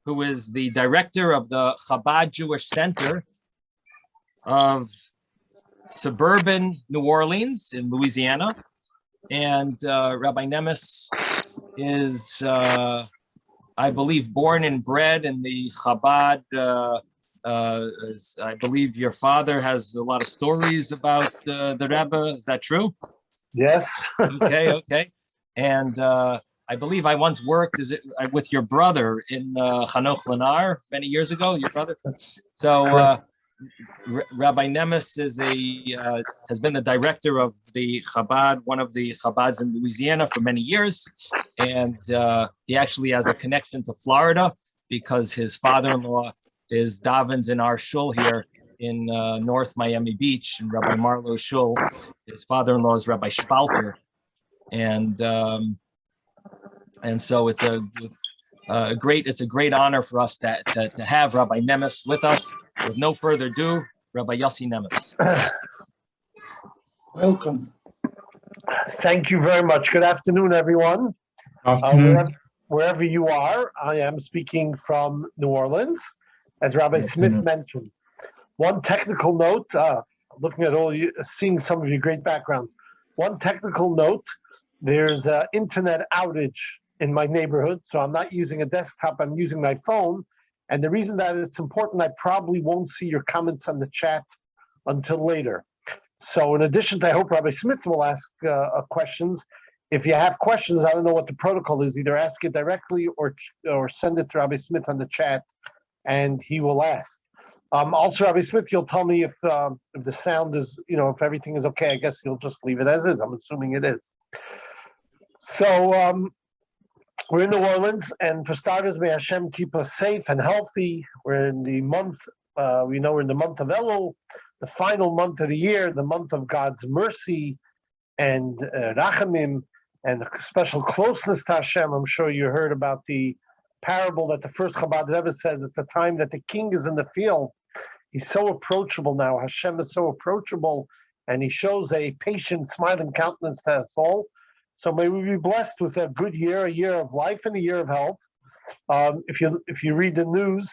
who is the director of the Chabad Jewish Center of suburban New Orleans in Louisiana. And Rabbi Nemes is, I believe, born and bred in the Chabad. I believe your father has a lot of stories about the Rebbe. Is that true? Yes. Okay. And I believe I once worked with your brother in Hanoch Lenar many years ago, your brother. So Rabbi Nemes has been the director of the Chabad, one of the Chabads in Louisiana for many years. And he actually has a connection to Florida because his father-in-law is davens in our shul here in North Miami Beach, in Rabbi Marlowe's shul. His father-in-law is Rabbi Spalter. And so it's a great honor for us to have Rabbi Nemes with us. With no further ado, Rabbi Yossi Nemes. Welcome. Thank you very much. Good afternoon, everyone. Wherever you are, I am speaking from New Orleans, as Rabbi Smith mentioned. One technical note, looking at all you, seeing some of your great backgrounds. One technical note, there's an internet outage in my neighborhood, so I'm not using a desktop, I'm using my phone. And the reason that it's important, I probably won't see your comments on the chat until later. So in addition to, I hope Rabbi Smith will ask questions. If you have questions, I don't know what the protocol is, either ask it directly or send it to Rabbi Smith on the chat and he will ask. Also, Rabbi Smith, you'll tell me if the sound is, if everything is okay. I guess you'll just leave it as is. I'm assuming it is. So we're in New Orleans, and for starters, may Hashem keep us safe and healthy. We're in the month, we're in the month of Elul, the final month of the year, the month of God's mercy and Rachamim, and the special closeness to Hashem. I'm sure you heard about the parable that the first Chabad Rebbe says. It's the time that the king is in the field. He's so approachable now. Hashem is so approachable, and he shows a patient, smiling countenance to us all. So may we be blessed with a good year, a year of life and a year of health. If you read the news,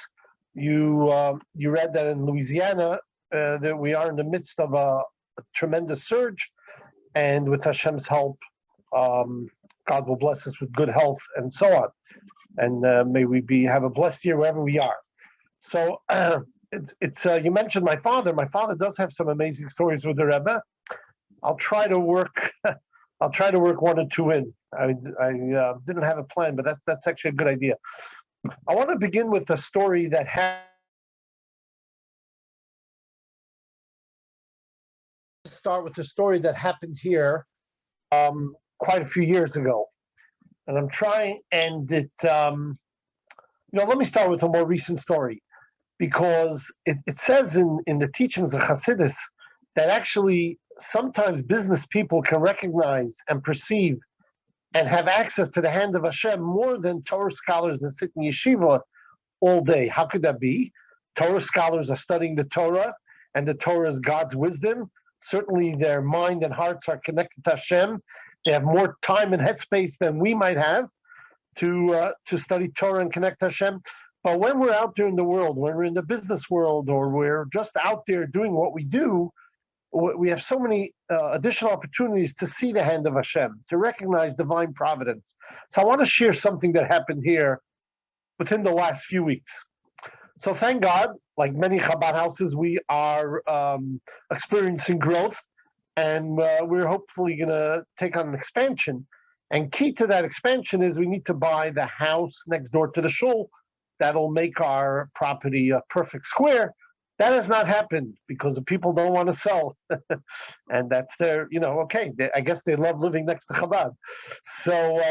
you read that in Louisiana that we are in the midst of a tremendous surge, and with Hashem's help, God will bless us with good health and so on. And may we have a blessed year wherever we are. So it's you mentioned my father. My father does have some amazing stories with the Rebbe. I'll try to work one or two in. I didn't have a plan, but that's actually a good idea. I want to begin with a story that happened here quite a few years ago. And I'm trying, and it, let me start with a more recent story, because it says in the teachings of Hasidus that actually sometimes business people can recognize and perceive and have access to the hand of Hashem more than Torah scholars that sit in yeshiva all day. How could that be? Torah scholars are studying the Torah, and the Torah is God's wisdom. Certainly their mind and hearts are connected to Hashem. They have more time and headspace than we might have to study Torah and connect to Hashem. But when we're out there in the world, when we're in the business world, or we're just out there doing what we do, we have so many additional opportunities to see the hand of Hashem, to recognize divine providence. So I want to share something that happened here within the last few weeks. So thank God, like many Chabad houses, we are experiencing growth, and we're hopefully going to take on an expansion. And key to that expansion is we need to buy the house next door to the shul that'll make our property a perfect square. That has not happened because the people don't want to sell. And that's their, I guess they love living next to Chabad. So,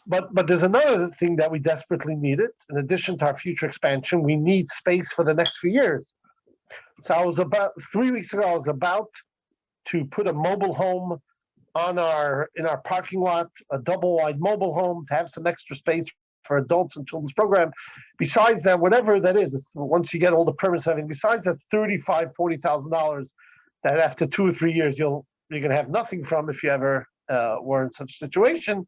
but there's another thing that we desperately needed. In addition to our future expansion, we need space for the next few years. So 3 weeks ago, I was about to put a mobile home in our parking lot, a double-wide mobile home, to have some extra space for adults and children's program. Besides that, whatever that is, once you get all the permits and everything, besides that's $35,000, $40,000 that after 2 or 3 years you're going to have nothing from if you ever were in such a situation,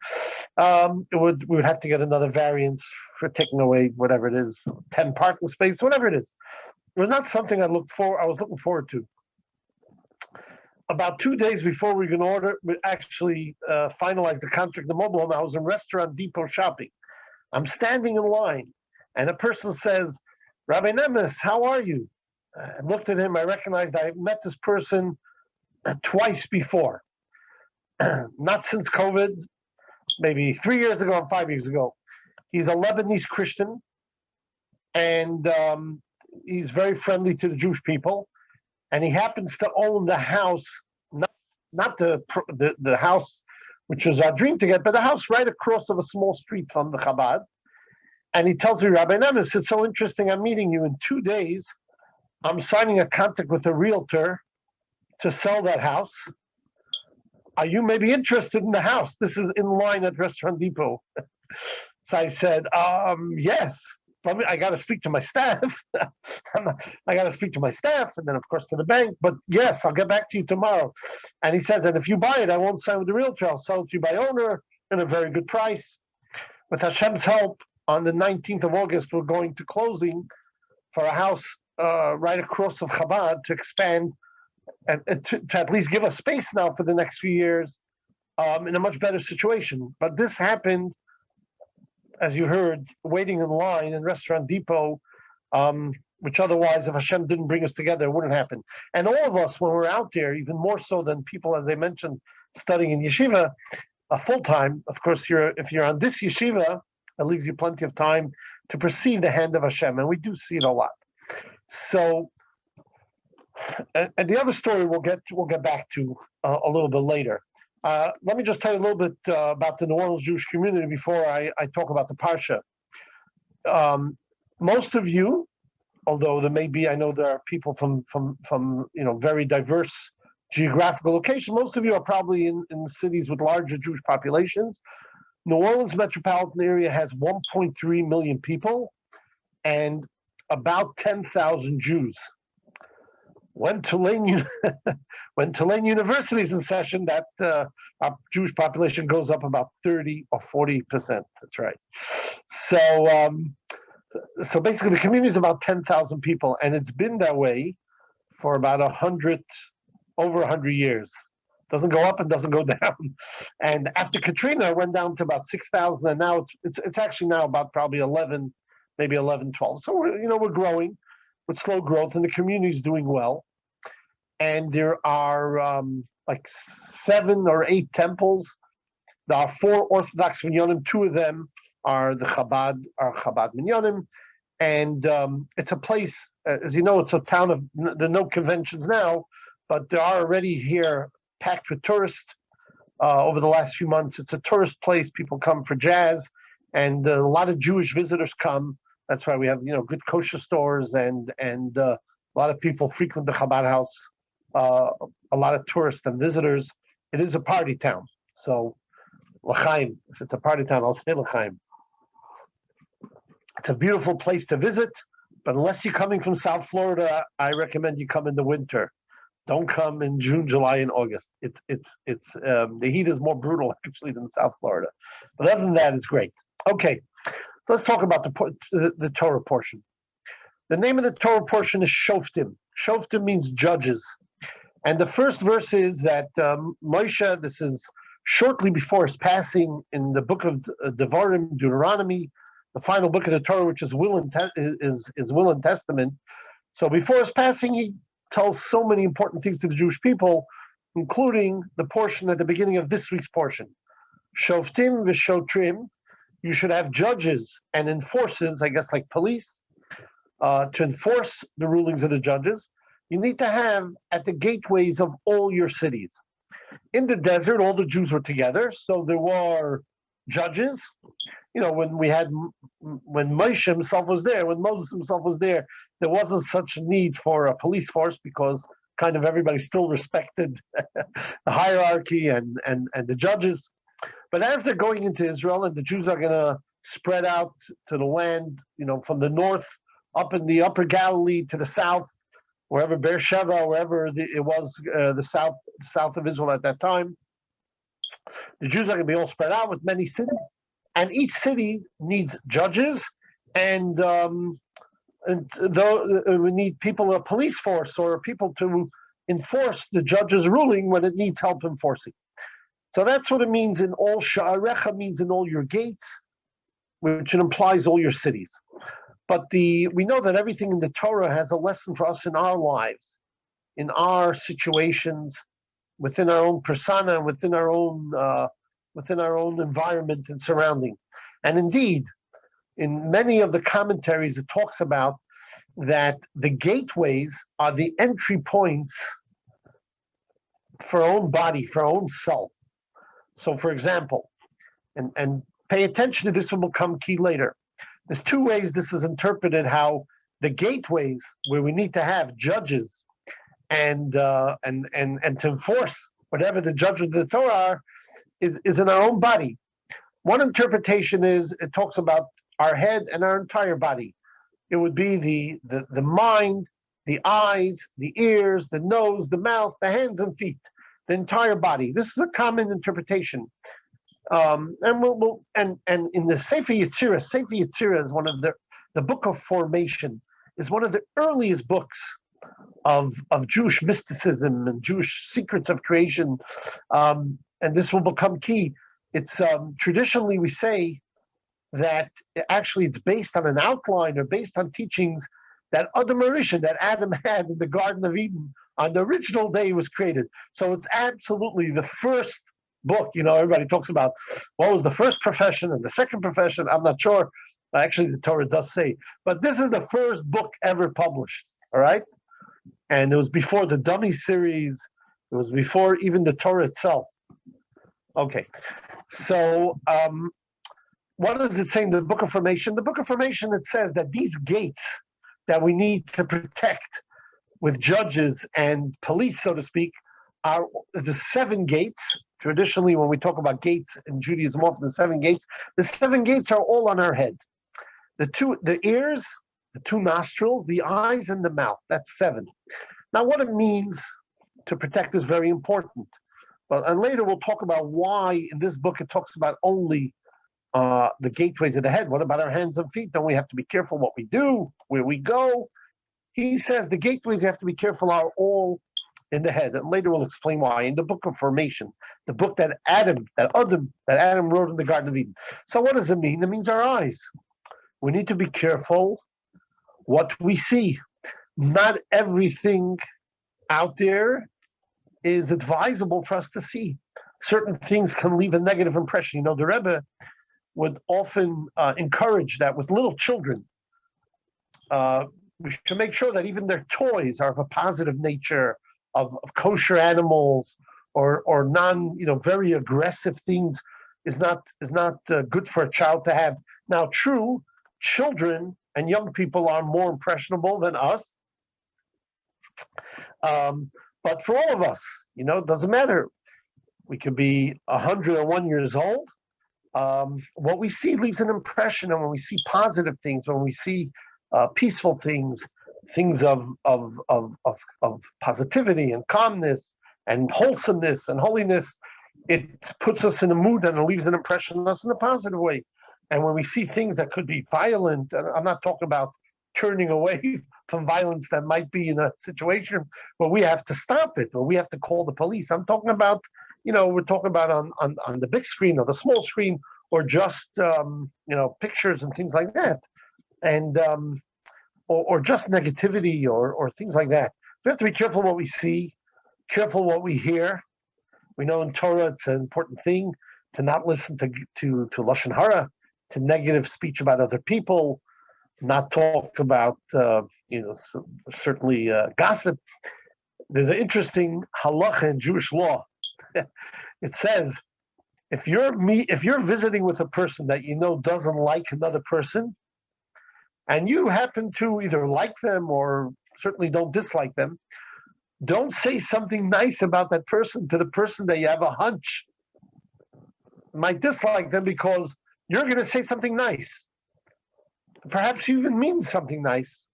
we would have to get another variance for taking away whatever it is, 10 parking space, whatever it is. It was not something I was looking forward to. About 2 days before we can we actually finalized the contract, the mobile home, I was in Restaurant Depot shopping. I'm standing in line, and a person says, "Rabbi Nemes, how are you?" I looked at him. I recognized I met this person twice before. Not since COVID, maybe 3 years ago and 5 years ago. He's a Lebanese Christian, and he's very friendly to the Jewish people. And he happens to own the house, not the house, which was our dream to get, but the house right across of a small street from the Chabad. And he tells me, "Rabbi Nemes, it's so interesting. I'm meeting you in 2 days. I'm signing a contract with a realtor to sell that house. Are you maybe interested in the house? This is in line at Restaurant Depot." So I said, yes. I got to speak to my staff. I got to speak to my staff, and then of course to the bank. But yes, I'll get back to you tomorrow. And he says, and if you buy it, I won't sign with the realtor. I'll sell it to you by owner at a very good price. With Hashem's help, on the 19th of August, we're going to closing for a house right across of Chabad to expand and to at least give us space now for the next few years in a much better situation. But this happened, as you heard, waiting in line in Restaurant Depot, which otherwise, if Hashem didn't bring us together, it wouldn't happen. And all of us, when we're out there, even more so than people, as I mentioned, studying in yeshiva full-time, of course, if you're on this yeshiva, it leaves you plenty of time to perceive the hand of Hashem, and we do see it a lot. So, and the other story we'll get back to a little bit later. Let me just tell you a little bit about the New Orleans Jewish community before I talk about the Parsha. Most of you, although there may be, I know there are people from very diverse geographical locations, most of you are probably in cities with larger Jewish populations. New Orleans metropolitan area has 1.3 million people and about 10,000 Jews. When Tulane University is in session, that our Jewish population goes up about 30 or 40%. That's right. So basically, the community is about 10,000 people, and it's been that way for about over 100 years. Doesn't go up and doesn't go down. And after Katrina, it went down to about 6,000, and now it's actually now about probably 11, maybe 11, 12. So we're growing with slow growth, and the community is doing well. And there are like 7 or 8 temples. There are 4 Orthodox minyanim. 2 of them are Chabad minyanim, and it's a place. As you know, it's a town of there are no conventions now, but there are already here packed with tourists over the last few months. It's a tourist place. People come for jazz, and a lot of Jewish visitors come. That's why we have good kosher stores, and a lot of people frequent the Chabad house. A lot of tourists and visitors. It is a party town. So, l'chaim. If it's a party town, I'll say l'chaim. It's a beautiful place to visit, but unless you're coming from South Florida, I recommend you come in the winter. Don't come in June, July, and August. The heat is more brutal actually than South Florida. But other than that, it's great. Okay, so let's talk about the Torah portion. The name of the Torah portion is Shoftim. Shoftim means judges. And the first verse is that Moshe, this is shortly before his passing in the book of Devarim, Deuteronomy, the final book of the Torah, which is Will and Testament. So before his passing, he tells so many important things to the Jewish people, including the portion at the beginning of this week's portion. Shoftim v'shotrim, you should have judges and enforcers, I guess like police, to enforce the rulings of the judges. You need to have at the gateways of all your cities. In the desert, all the Jews were together, so there were judges. When Moshe himself was there, when Moses himself was there, there wasn't such a need for a police force because kind of everybody still respected the hierarchy and the judges. But as they're going into Israel and the Jews are going to spread out to the land, from the north up in the upper Galilee to the south, wherever Beersheba, wherever it was, the south of Israel at that time, The Jews are going to be all spread out with many cities, and each city needs judges, and we need people, a police force, or people to enforce the judge's ruling when it needs help enforcing. So that's what it means in all sha'arecha, means in all your gates, which it implies all your cities. But we know that everything in the Torah has a lesson for us in our lives, in our situations, within our own persona, within our own environment and surrounding. And indeed, in many of the commentaries, it talks about that the gateways are the entry points for our own body, for our own self. So, for example, and pay attention to this, will become key later. There's two ways this is interpreted, how the gateways where we need to have judges and to enforce whatever the judgments of the Torah are is in our own body. One interpretation is it talks about our head and our entire body. It would be the mind, the eyes, the ears, the nose, the mouth, the hands and feet, the entire body. This is a common interpretation. And in the Sefer Yetzirah is one of the book of formation, is one of the earliest books of Jewish mysticism and Jewish secrets of creation, and this will become key. It's traditionally we say that actually it's based on an outline or based on teachings that Adam Arishan, that Adam had in the Garden of Eden on the original day he was created. So it's absolutely the first book. Everybody talks about what was the first profession and the second profession. I'm not sure. Actually, the Torah does say, but this is the first book ever published. All right, and it was before the Dummy series. It was before even the Torah itself. Okay, so what does it say in the Book of Formation? The Book of Formation, it says that these gates that we need to protect with judges and police, so to speak, are the 7 gates. Traditionally, when we talk about gates in Judaism, often the 7 gates, the 7 gates are all on our head. The ears, the 2 nostrils, the eyes, and the mouth. That's 7. Now, what it means to protect is very important. And later we'll talk about why in this book it talks about only the gateways of the head. What about our hands and feet? Don't we have to be careful what we do, where we go? He says the gateways you have to be careful are all in the head, and later we'll explain why. In the Book of Formation, the book that Adam wrote in the Garden of Eden. So what does it mean? It means our eyes. We need to be careful what we see. Not everything out there is advisable for us to see. Certain things can leave a negative impression. The Rebbe would often encourage that with little children. We should make sure that even their toys are of a positive nature, of kosher animals, or non, very aggressive things is not good for a child to have. Now, true, children and young people are more impressionable than us. But for all of us, it doesn't matter. We could be 101 years old. What we see leaves an impression, and when we see positive things, when we see peaceful things of positivity and calmness and wholesomeness and holiness, it puts us in a mood and it leaves an impression on us in a positive way. And when we see things that could be violent, and I'm not talking about turning away from violence that might be in a situation where we have to stop it, or we have to call the police. I'm talking about, we're talking about on the big screen or the small screen, or just, pictures and things like that. And, or just negativity or things like that. We have to be careful what we see, careful what we hear. We know in Torah it's an important thing to not listen to Lashon Hara, to negative speech about other people, not talk about, certainly gossip. There's an interesting halacha in Jewish law. It says, if you're visiting with a person that doesn't like another person, and you happen to either like them or certainly don't dislike them, don't say something nice about that person to the person that you have a hunch might dislike them, because you're going to say something nice. Perhaps you even mean something nice,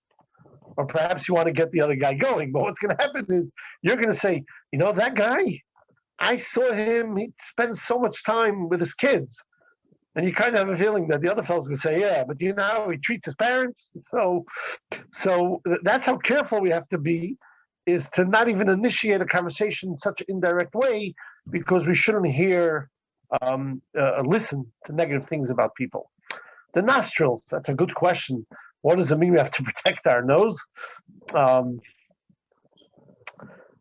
or perhaps you want to get the other guy going. But what's going to happen is you're going to say, that guy, I saw him, he spends so much time with his kids. And you kind of have a feeling that the other fellow's going to say, yeah, but you know how he treats his parents? So that's how careful we have to be, is to not even initiate a conversation in such an indirect way, because we shouldn't listen to negative things about people. The nostrils, that's a good question. What does it mean we have to protect our nose? The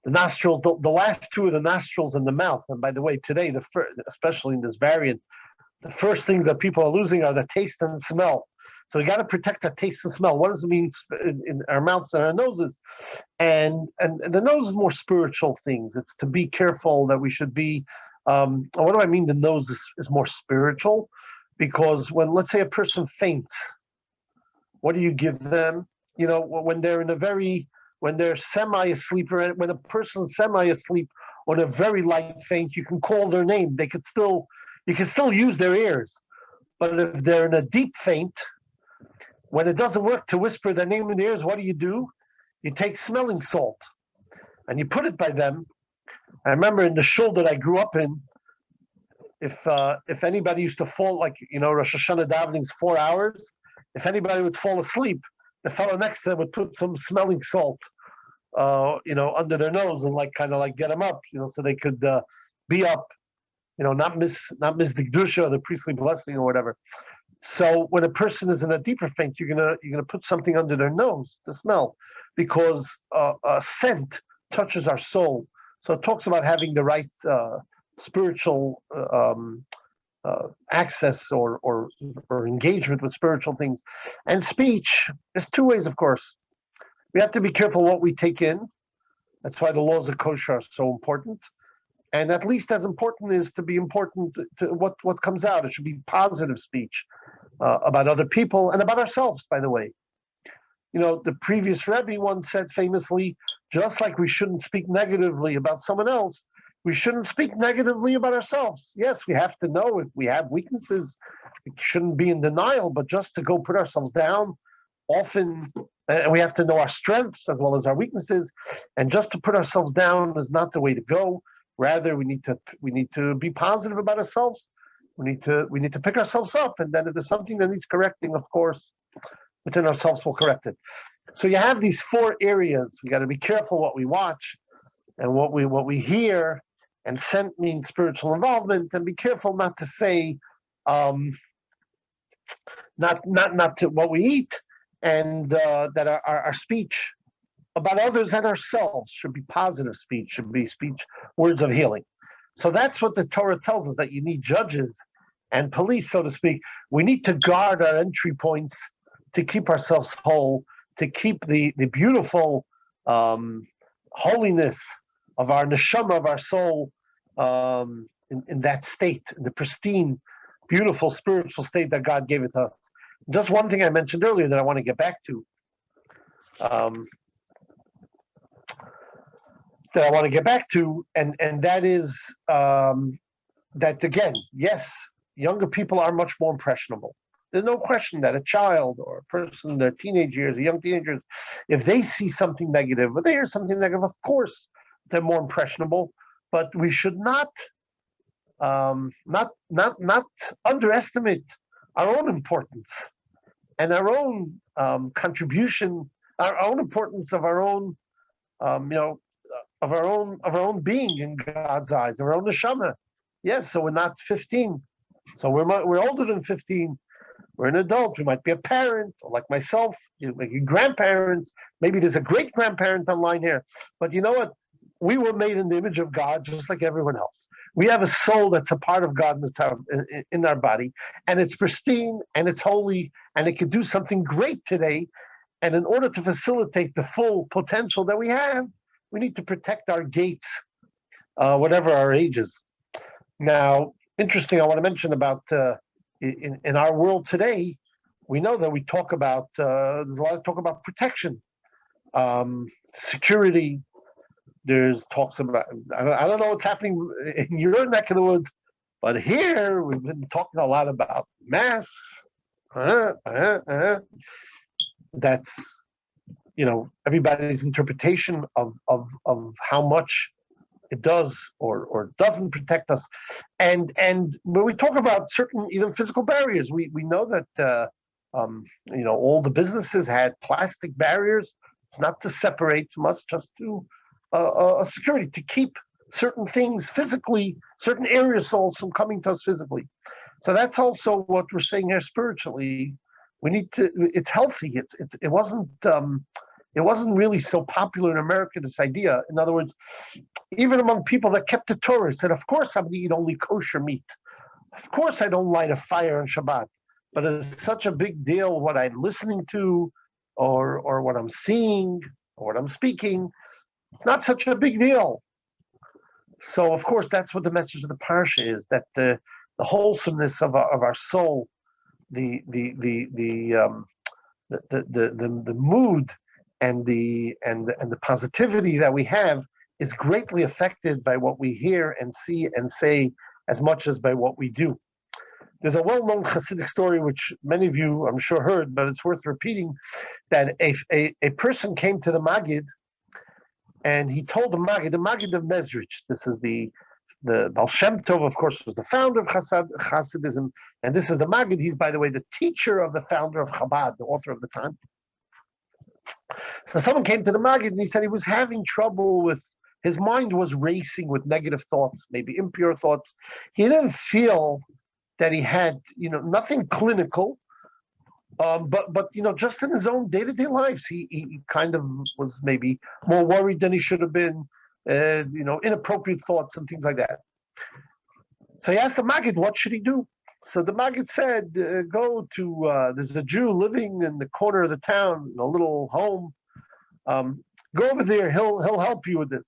nostrils, the last two are the nostrils and the mouth. And by the way, today, especially in this variant, the first things that people are losing are the taste and smell. So we got to protect the taste and smell. What does it mean in our mouths and our noses? And the nose is more spiritual things. It's to be careful that we should be. What do I mean? The nose is more spiritual, because let's say a person faints, what do you give them? You know, when they're semi-asleep, or when a person's semi-asleep on a very light faint, you can call their name. You can still use their ears. But if they're in a deep faint, when it doesn't work to whisper their name in the ears, what do? You take smelling salt and you put it by them. I remember in the shul that I grew up in, if anybody used to fall, like, Rosh Hashanah davening's 4 hours, if anybody would fall asleep, the fellow next to them would put some smelling salt, under their nose, and kind of get them up, so they could be up, not miss the kedusha or the priestly blessing or whatever. So when a person is in a deeper faint, you're gonna put something under their nose to smell, because a scent touches our soul. So it talks about having the right spiritual access or engagement with spiritual things. And speech, there's two ways, of course. We have to be careful what we take in. That's why the laws of kosher are so important. And at least as important is to be important to what comes out. It should be positive speech about other people and about ourselves, by the way. The previous Rabbi once said famously, just like we shouldn't speak negatively about someone else, we shouldn't speak negatively about ourselves. Yes, we have to know if we have weaknesses. We shouldn't be in denial, but just to go put ourselves down, often we have to know our strengths as well as our weaknesses. And just to put ourselves down is not the way to go. Rather, we need to be positive about ourselves. We need to pick ourselves up, and then if there's something that needs correcting, of course, within ourselves we'll correct it. So you have these 4 areas. We got to be careful what we watch and what we hear, and scent means spiritual involvement. And be careful not to say, not to what we eat, and that our speech about others and ourselves should be positive speech, should be words of healing. So that's what the Torah tells us, that you need judges and police, so to speak. We need to guard our entry points to keep ourselves whole, to keep the beautiful holiness of our neshama, of our soul, in that state, in the pristine, beautiful spiritual state that God gave it to us. Just one thing I mentioned earlier that I want to get back to. And that is that, again, yes, younger people are much more impressionable. There's no question that a child or a person in their teenage years, young teenagers, if they see something negative or they hear something negative, of course, they're more impressionable. But we should not underestimate our own importance and our own contribution, our own importance of our own, of our own being in God's eyes, of our own neshama. Yes, so we're not 15. So we're older than 15. We're an adult. We might be a parent, or like myself, maybe grandparents. Maybe there's a great grandparent online here. But you know what? We were made in the image of God, just like everyone else. We have a soul that's a part of God in our body, and it's pristine and it's holy, and it can do something great today. And in order to facilitate the full potential that we have, we need to protect our gates, whatever our age is. Now, interesting, I want to mention about in our world today, we know that we talk about, there's a lot of talk about protection, security. There's talks about, I don't know what's happening in your neck of the woods, but here we've been talking a lot about masks. That's, everybody's interpretation of how much it does or doesn't protect us. And when we talk about certain even physical barriers, we know that all the businesses had plastic barriers, not to separate from us, just to security, to keep certain things physically, certain aerosols from coming to us physically. So that's also what we're saying here spiritually. We need to. It's healthy. It wasn't. It wasn't really so popular in America, this idea. In other words, even among people that kept the Torah, said, of course I'm going to eat only kosher meat. Of course I don't light a fire on Shabbat. But it's such a big deal what I'm listening to or what I'm seeing or what I'm speaking. It's not such a big deal. So, of course, that's what the message of the parsha is, that the wholesomeness of our soul, the mood and the positivity that we have is greatly affected by what we hear and see and say as much as by what we do. There's a well-known Hasidic story, which many of you, I'm sure, heard, but it's worth repeating, that a person came to the Maggid, and he told the Maggid of Mezrich, this is the Baal Shem Tov, of course, was the founder of Hasidism, and this is the Maggid. He's, by the way, the teacher of the founder of Chabad, the author of the time. So someone came to the Maggid, and he said he was having trouble with, his mind was racing with negative thoughts, maybe impure thoughts. He didn't feel that he had, nothing clinical, but just in his own day-to-day lives, he kind of was maybe more worried than he should have been, inappropriate thoughts and things like that. So he asked the Maggid, what should he do? So the Maggid said, go to, there's a Jew living in the corner of the town, in a little home. Go over there, he'll help you with this.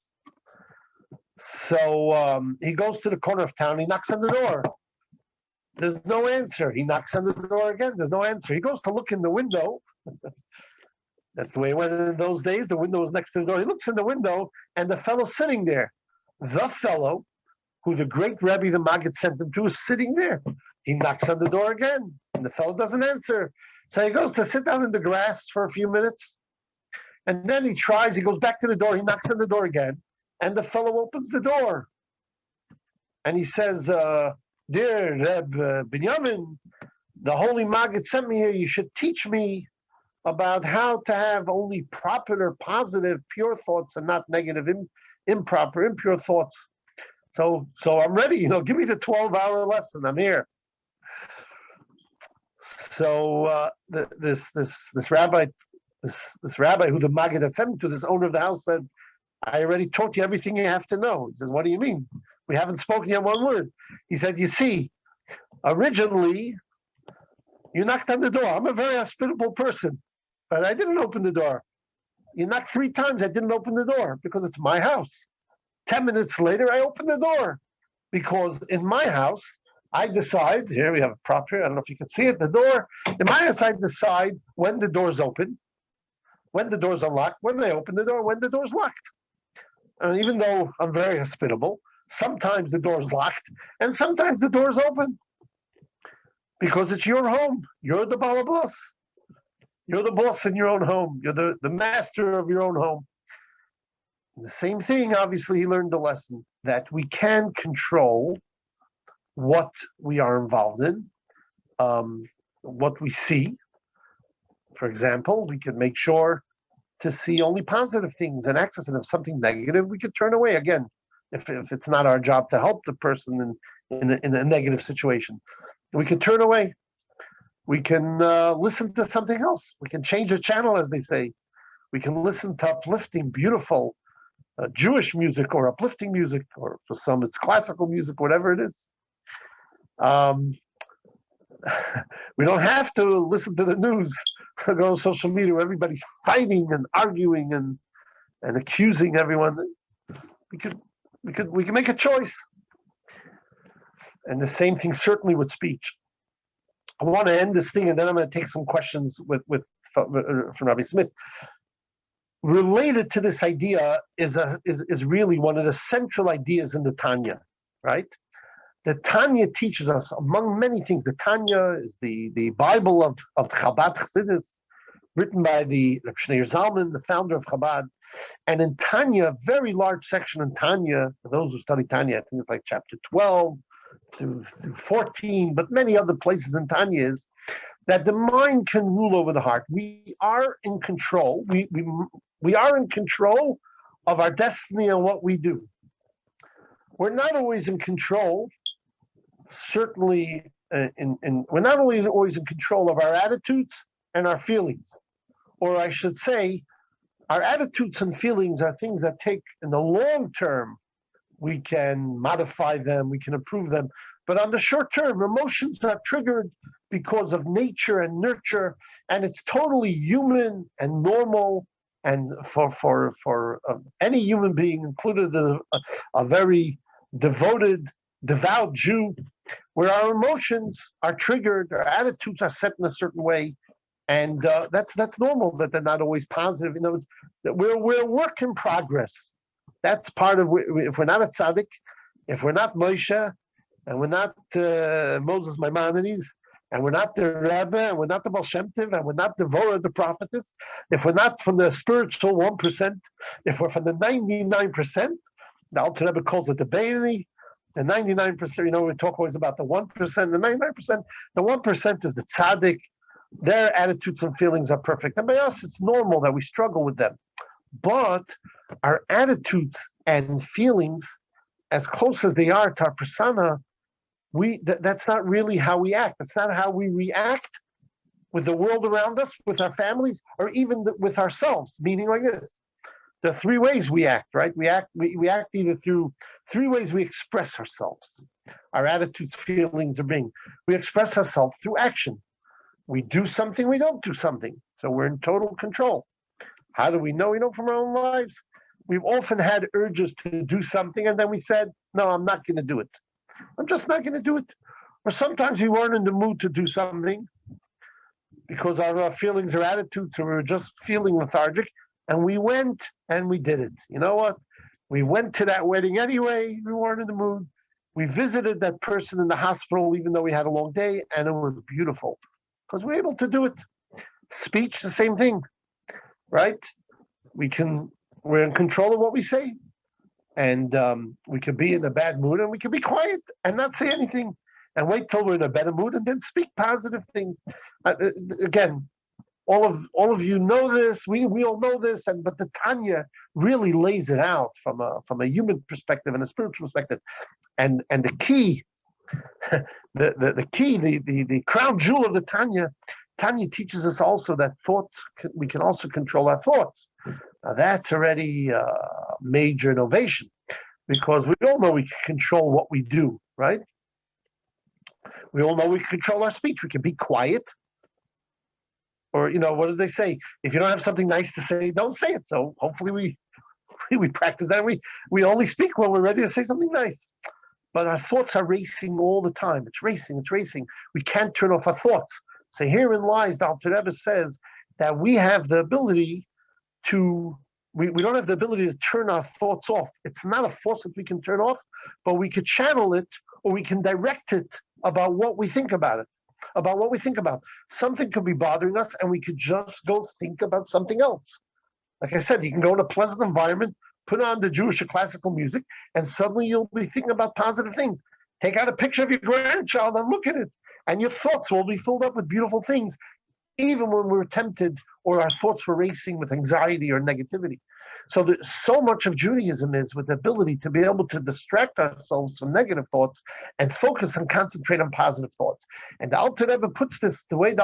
So he goes to the corner of town, he knocks on the door. There's no answer. He knocks on the door again. There's no answer. He goes to look in the window. That's the way it went in those days. The window was next to the door. He looks in the window, and the fellow sitting there, the fellow who the great Rabbi, the Maggid, sent him to, is sitting there. He knocks on the door again, and the fellow doesn't answer. So he goes to sit down in the grass for a few minutes, and then he goes back to the door. He knocks on the door again, and the fellow opens the door. And he says, dear Reb Binyamin, the Holy Maggid sent me here. You should teach me about how to have only proper, positive, pure thoughts and not negative, improper, impure thoughts. So I'm ready. Give me the 12-hour lesson. I'm here. So this rabbi, this rabbi who the Maggid had sent him to, this owner of the house, said, I already taught you everything you have to know. He said, what do you mean? We haven't spoken yet one word. He said, you see, originally, you knocked on the door. I'm a very hospitable person, but I didn't open the door. You knocked 3 times. I didn't open the door because it's my house. 10 minutes later, I opened the door because in my house, I decide, here we have a prop here. I don't know if you can see it, the door. In my house, I decide when the door's open, when the door's unlocked, when I open the door, when the door's locked. And even though I'm very hospitable, sometimes the door's locked and sometimes the door's open because it's your home. You're the Baal boss. You're the boss in your own home. You're the master of your own home. And the same thing, obviously, he learned the lesson that we can control what we are involved in, what we see. For example, we can make sure to see only positive things and access, and if something negative, we could turn away. Again, if it's not our job to help the person in a negative situation, we can turn away. We can listen to something else. We can change the channel, as they say. We can listen to uplifting, beautiful Jewish music or uplifting music, or for some it's classical music, whatever it is. We don't have to listen to the news or go on social media where everybody's fighting and arguing and accusing everyone. We can make a choice. And the same thing certainly with speech. I want to end this thing, and then I'm going to take some questions from Rabbi Smith. Related to this idea is really one of the central ideas in the Tanya, right? The Tanya teaches us, among many things, the Tanya is the Bible of Chabad Chassidus, written by the Reb Shneur Zalman, the founder of Chabad. And in Tanya, a very large section in Tanya, for those who study Tanya, I think it's like chapter 12 through 14, but many other places in Tanya is that the mind can rule over the heart. We are in control. We are in control of our destiny and what we do. We're not always in control, certainly we're not always in control of our attitudes and our feelings. Or I should say, our attitudes and feelings are things that take, in the long term, we can modify them, we can improve them. But on the short term, emotions are triggered because of nature and nurture, and it's totally human and normal. And for any human being, included a very devout Jew, where our emotions are triggered, our attitudes are set in a certain way, and that's normal. That they're not always positive. You know, that we're a work in progress. That's part of, if we're not a tzaddik, if we're not Moshe, and we're not Moses Maimonides, and we're not the Rabbi, and we're not the Baal Shem Tov, and we're not Devorah, the prophetess, if we're not from the spiritual 1%, if we're from the 99%, the Alter Rebbe calls it the Beini, the 99%, you know, we talk always about the 1%, the 99%, the 1% is the tzaddik. Their attitudes and feelings are perfect. And by us, it's normal that we struggle with them. But our attitudes and feelings, as close as they are to our persona, that's not really how we act. That's not how we react with the world around us, with our families, or even with ourselves. Meaning like this: the three ways we act, right? We act either through three ways we express ourselves. Our attitudes, feelings, or being. We express ourselves through action. We do something, we don't do something. So we're in total control. How do we know? We know from our own lives. We've often had urges to do something, and then we said, no, I'm not going to do it. I'm just not going to do it. Or sometimes we weren't in the mood to do something because of our feelings or attitudes, or we were just feeling lethargic, and we went and we did it. You know what? We went to that wedding anyway. We weren't in the mood. We visited that person in the hospital, even though we had a long day, and it was beautiful because we're able to do it. Speech, the same thing, right? We're in control of what we say. And we could be in a bad mood, and we could be quiet and not say anything, and wait till we're in a better mood, and then speak positive things. Again, all of you know this. We all know this, but the Tanya really lays it out from a human perspective and a spiritual perspective. And the key, the crown jewel of the Tanya teaches us also that we can also control our thoughts. Now that's already a major innovation, because we all know we can control what we do, right? We all know we can control our speech. We can be quiet. Or, you know, what do they say? If you don't have something nice to say, don't say it. So hopefully we practice that. We only speak when we're ready to say something nice. But our thoughts are racing all the time. It's racing. We can't turn off our thoughts. So herein lies, the Alter Rebbe says that we have the ability we don't have the ability to turn our thoughts off. It's not a force that we can turn off, but we could channel it, or we can direct it about what we think about it, about what we think about. Something could be bothering us, and we could just go think about something else. Like I said, you can go in a pleasant environment, put on the Jewish or classical music, and suddenly you'll be thinking about positive things. Take out a picture of your grandchild and look at it, and your thoughts will be filled up with beautiful things, even when we're tempted or our thoughts were racing with anxiety or negativity. So so much of Judaism is with the ability to be able to distract ourselves from negative thoughts and focus and concentrate on positive thoughts. And the Alter Rebbe puts this the way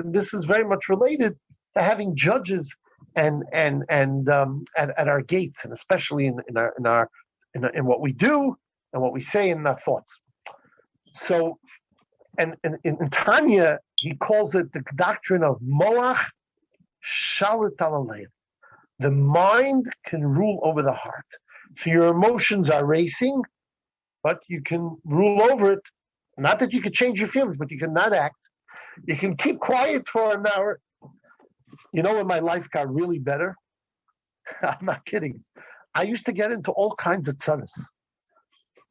this is very much related to having judges and at our gates, and especially in what we do and what we say in our thoughts. So, and in Tanya, he calls it the doctrine of Moach Shalit Alaleh. The mind can rule over the heart. So your emotions are racing, but you can rule over it. Not that you can change your feelings, but you can not act. You can keep quiet for an hour. You know when my life got really better? I'm not kidding. I used to get into all kinds of tzaddis.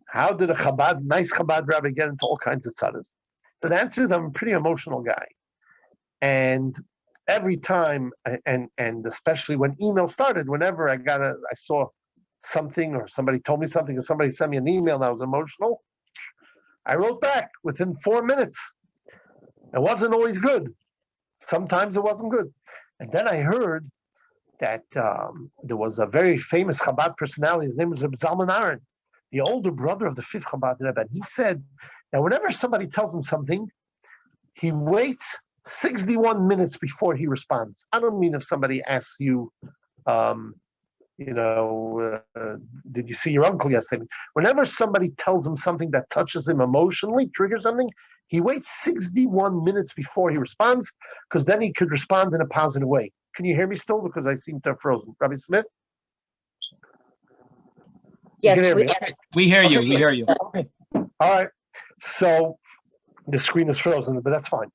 How did a nice Chabad Rabbi get into all kinds of tzaddis? So the answer is I'm a pretty emotional guy. And every time, and especially when email started, whenever I saw something or somebody told me something or somebody sent me an email and I was emotional, I wrote back within 4 minutes. It wasn't always good. Sometimes it wasn't good. And then I heard that there was a very famous Chabad personality. His name was Rabbi Zalman Aaron, the older brother of the fifth Chabad Rebbe. And he said that whenever somebody tells him something, he waits 61 minutes before he responds. I don't mean if somebody asks you, did you see your uncle yesterday? Whenever somebody tells him something that touches him emotionally, triggers something, he waits 61 minutes before he responds, because then he could respond in a positive way. Can you hear me still? Because I seem to have frozen. Rabbi Smith? Yes, you can hear me. Okay. We hear you. Okay, We hear you. Okay. All right. So the screen is frozen, but that's fine.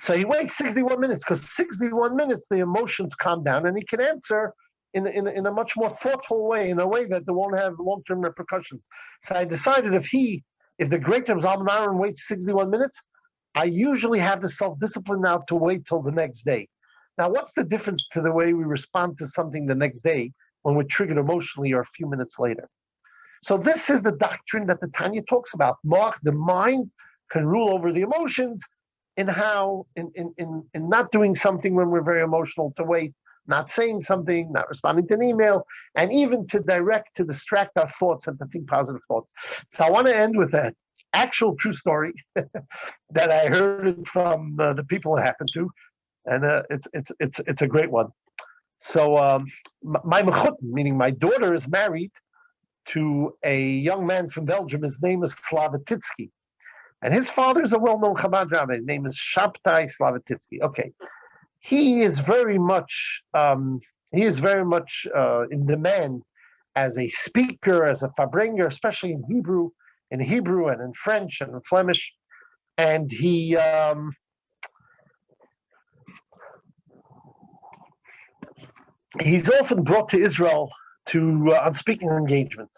So he waits 61 minutes, because 61 minutes, the emotions calm down and he can answer in a much more thoughtful way, in a way that they won't have long-term repercussions. So I decided if the great Reb Zalman Aaron waits 61 minutes, I usually have the self-discipline now to wait till the next day. Now, what's the difference to the way we respond to something the next day when we're triggered emotionally or a few minutes later? So this is the doctrine that the Tanya talks about. The mind can rule over the emotions in not doing something when we're very emotional, to wait, not saying something, not responding to an email, and even to distract our thoughts and to think positive thoughts. So I want to end with an actual true story that I heard from the people it happened to, and it's a great one. So my mechut, meaning my daughter, is married to a young man from Belgium. His name is Slavatitsky. And his father is a well-known Chabad rabbi. His name is Shabtai Slavatitsky. Okay. He is very much in demand as a speaker, as a Farbrenger, especially in Hebrew and in French and in Flemish. And he's often brought to Israel on speaking engagements.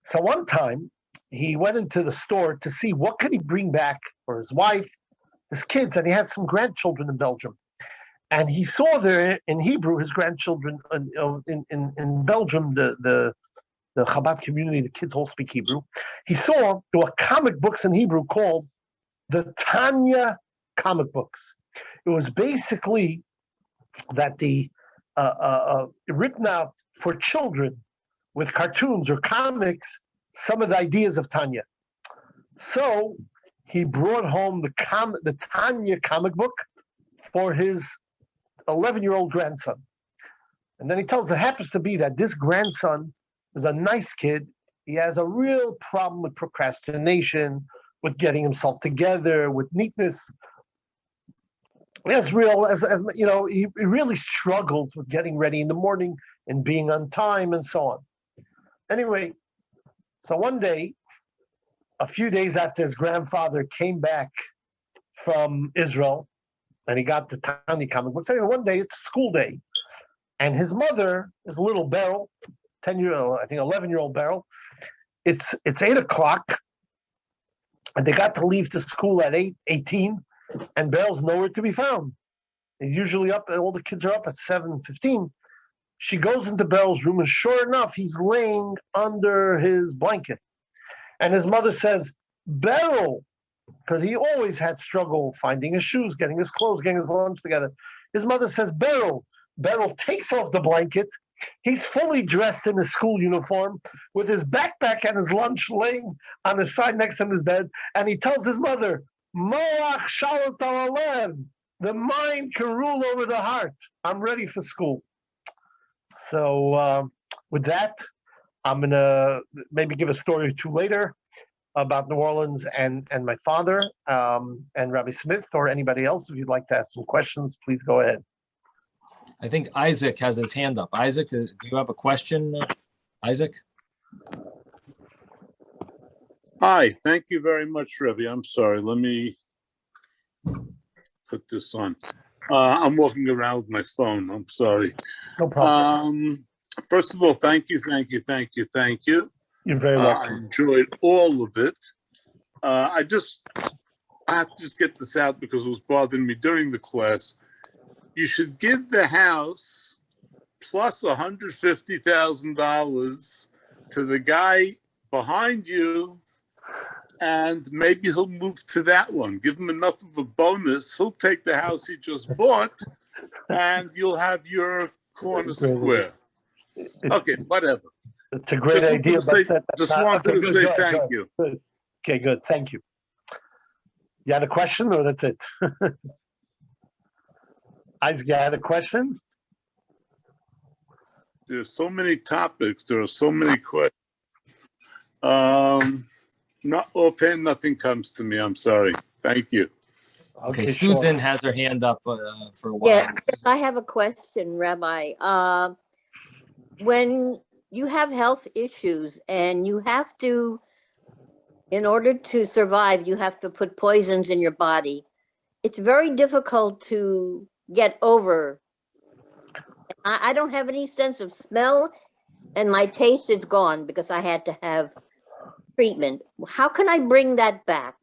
So one time he went into the store to see what could he bring back for his wife, his kids, and he has some grandchildren in Belgium. And he saw there in Hebrew his grandchildren in Belgium, the Chabad community, the kids all speak Hebrew. He saw there were comic books in Hebrew called the Tanya comic books. It was basically that the written out for children with cartoons or comics, some of the ideas of Tanya. So he brought home the Tanya comic book for his 11-year-old grandson. And then he tells, it happens to be that this grandson is a nice kid. He has a real problem with procrastination, with getting himself together, with neatness. He really struggles with getting ready in the morning and being on time and so on. Anyway, so one day, a few days after his grandfather came back from Israel, and he got the Tanya comic book. So one day, it's school day, and his mother is a little Beryl, 10-year-old, I think 11-year-old Beryl. It's 8:00, and they got to leave to school at 8:18, and Beryl's nowhere to be found. He's usually up, all the kids are up at 7:15. She goes into Beryl's room, and sure enough, he's laying under his blanket. And his mother says, Beryl, because he always had struggle finding his shoes, getting his clothes, getting his lunch together. His mother says, Beryl. Beryl takes off the blanket. He's fully dressed in his school uniform with his backpack and his lunch laying on his side next to his bed. And he tells his mother, Moach shalat al-alev. The mind can rule over the heart. I'm ready for school. So with that, I'm going to maybe give a story or two later about New Orleans and my father and Rabbi Smith, or anybody else. If you'd like to ask some questions, please go ahead. I think Isaac has his hand up. Isaac, do you have a question, Isaac? Hi, thank you very much, Rabbi. I'm sorry. Let me put this on. I'm walking around with my phone. I'm sorry. No problem. First of all, thank you. You're very welcome. I enjoyed all of it. I have to just get this out because it was bothering me during the class. you should give the house plus $150,000 to the guy behind you, and maybe he'll move to that one. Give him enough of a bonus. He'll take the house he just bought, and you'll have your corner square. Okay, whatever. It's a great idea, but just wanted to say thank you. Good. Okay, good. Thank you. You had a question, or that's it? Isaac, you had a question? There's so many topics. There are so many questions. Not offhand, nothing comes to me. I'm sorry. Thank you. Okay, sure. Susan has her hand up for a while. Yeah, I have a question, Rabbi. When you have health issues and you have to, in order to survive, you have to put poisons in your body. It's very difficult to get over. I don't have any sense of smell, and my taste is gone because I had to have treatment. How can I bring that back?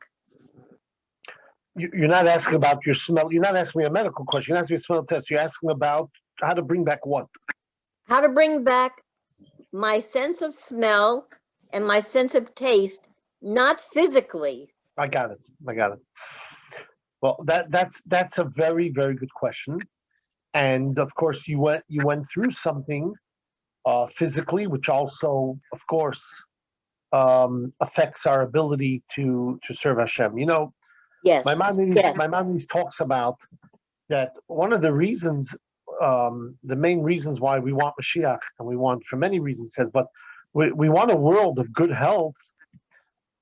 You're not asking about your smell. You're not asking me a medical question. You're asking me a smell test. You're asking about how to bring back what? How to bring back my sense of smell and my sense of taste, not physically. I got it. Well, that's a very, very good question. And of course, you went through something physically, which also, of course, affects our ability to serve Hashem. You know, Yes. my Maimonides talks about that one of the reasons, the main reasons why we want Mashiach, and we want for many reasons, says, but we want a world of good health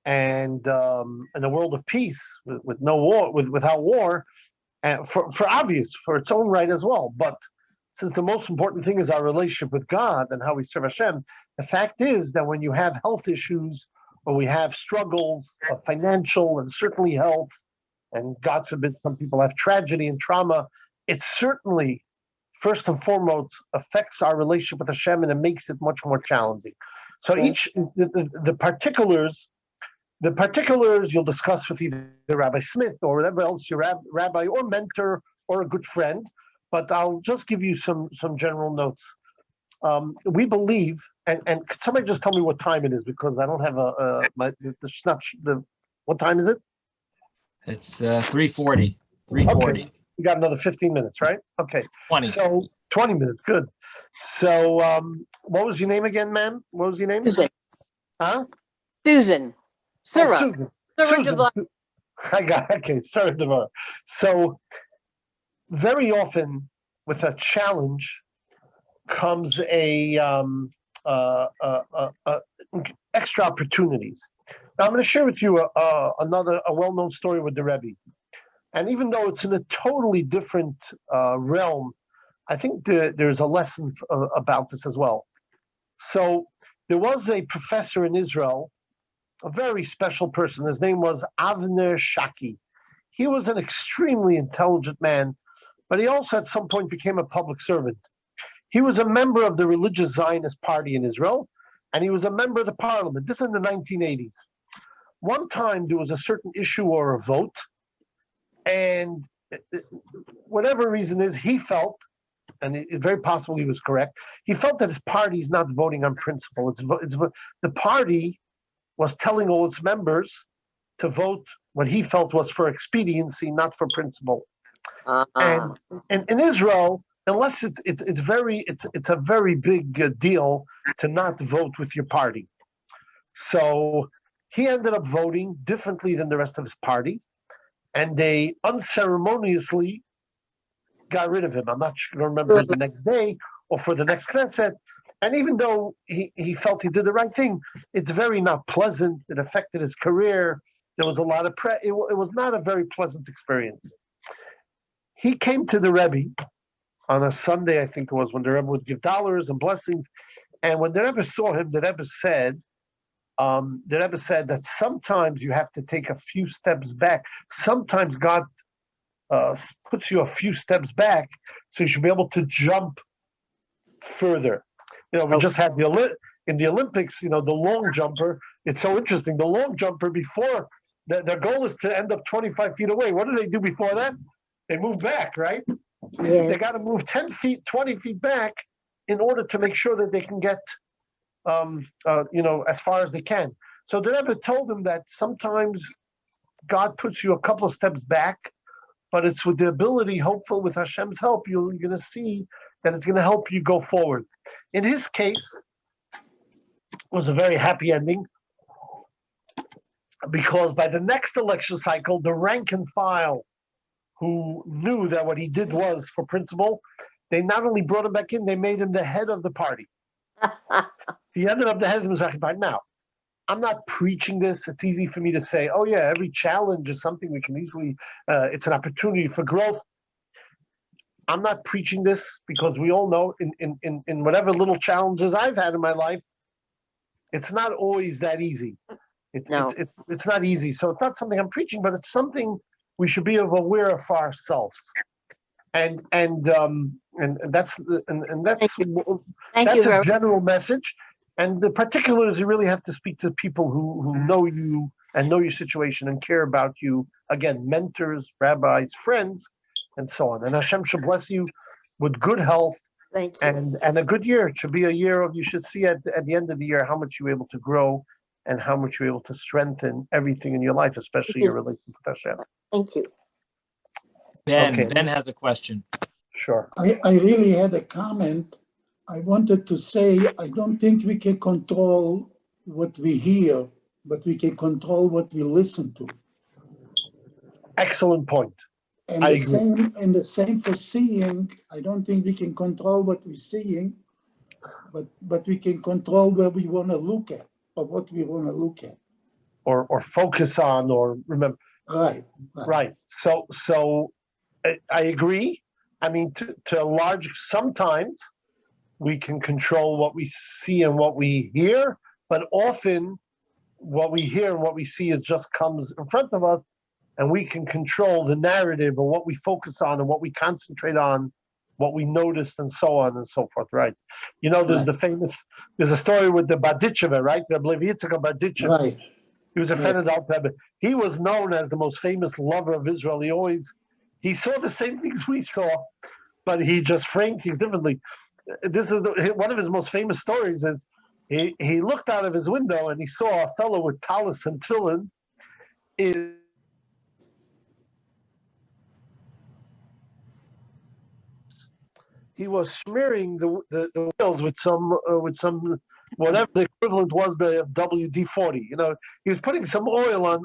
and a world of peace with no war, without war, and for its own right as well. But since the most important thing is our relationship with God and how we serve Hashem, the fact is that when you have health issues or we have struggles of financial and certainly health, and God forbid some people have tragedy and trauma, it certainly, first and foremost, affects our relationship with Hashem, and it makes it much more challenging. So the particulars you'll discuss with either Rabbi Smith or whatever else your rabbi or mentor or a good friend, but I'll just give you some general notes. We believe, and could somebody just tell me what time it is, because I don't have what time is it? It's 3:40. 3:40. Okay. You got another 15 minutes, right? Okay. 20. So 20 minutes, good. So what was your name again, ma'am? What was your name? Susan. Huh? Susan. Sarah. Susan. Sarah Susan. Devar. I got okay, Sarah Devar. So very often with a challenge comes extra opportunities. Now I'm going to share with you a well-known story with the Rabbi. And even though it's in a totally different realm, I think there's a lesson about this as well. So there was a professor in Israel, a very special person. His name was Avner Shaki. He was an extremely intelligent man, but he also at some point became a public servant. He was a member of the religious Zionist party in Israel, and he was a member of the parliament. This is in the 1980s. One time there was a certain issue or a vote, and whatever reason is, he felt, and it's very possible he was correct, he felt that his party is not voting on principle. The party was telling all its members to vote what he felt was for expediency, not for principle. And in Israel, unless it's a very big deal to not vote with your party. So he ended up voting differently than the rest of his party, and they unceremoniously got rid of him. I'm not sure, I don't remember the next day or for the next Knesset. And even though he felt he did the right thing, it's very not pleasant. It affected his career. There was a lot of it was not a very pleasant experience. He came to the Rebbe on a Sunday, I think it was, when the Rebbe would give dollars and blessings. And when the Rebbe saw him, the Rebbe said that sometimes you have to take a few steps back. Sometimes God puts you a few steps back so you should be able to jump further. You know, we just had in the Olympics, you know, the long jumper. It's so interesting. The long jumper, before their goal is to end up 25 feet away. What do they do before that? They move back, right? Yes. They got to move 10 feet, 20 feet back in order to make sure that they can get, as far as they can. So the Rebbe told them that sometimes God puts you a couple of steps back, but it's with the ability, hopeful with Hashem's help, you're going to see that it's going to help you go forward. In his case, it was a very happy ending because by the next election cycle, the rank and file who knew that what he did was for principle, they not only brought him back in, they made him the head of the party. He ended up the head of the Mizrahi party. Now, I'm not preaching this. It's easy for me to say, oh yeah, every challenge is something we can easily, it's an opportunity for growth. I'm not preaching this because we all know in whatever little challenges I've had in my life, it's not always that easy. No. It's not easy. So it's not something I'm preaching, but it's something we should be aware of for ourselves. And that's Thank you, a Reverend. general message. And the particulars, you really have to speak to people who know you and know your situation and care about you. Again, mentors, rabbis, friends, and so on. And Hashem should bless you with good health Thank you. and a good year. It should be a year of, you should see at the end of the year how much you're able to grow and how much you're able to strengthen everything in your life, especially your relationship with Hashem. Thank you. Ben has a question. Sure. I really had a comment. I wanted to say, I don't think we can control what we hear, but we can control what we listen to. Excellent point. And I agree. The same for seeing. I don't think we can control what we're seeing, but we can control where we want to look at or what we want to look at. Or focus on or remember. Right. So I agree. I mean, to a large, sometimes we can control what we see and what we hear, but often what we hear and what we see is just comes in front of us, and we can control the narrative or what we focus on and what we concentrate on, what we notice, and so on and so forth. Right? You know, there's there's a story with the Badicheva, right? I believe Yitzchak Badicheva. Right. He was a friend of Al Rebbe. He was known as the most famous lover of Israel. He saw the same things we saw, but he just framed things differently. This is one of his most famous stories. Is he looked out of his window and he saw a fellow with tallis and tefillin. He was smearing the wheels with some whatever the equivalent was the WD-40. You know, he was putting some oil on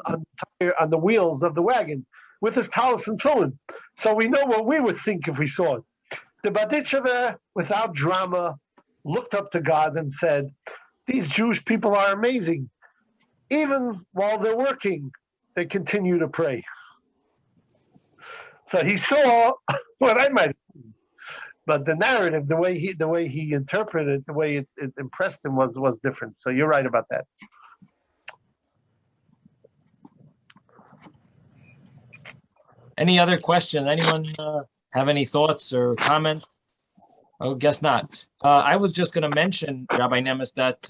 the wheels of the wagon with his tallis and tefillin. So we know what we would think if we saw it. The Badicheva, without drama, looked up to God and said, "These Jewish people are amazing. Even while they're working, they continue to pray." So he saw what I might have seen. But the narrative, the way he interpreted it, the way it impressed him was different. So you're right about that. Any other question? Anyone have any thoughts or comments? Oh, guess not. I was just going to mention, Rabbi Nemes, that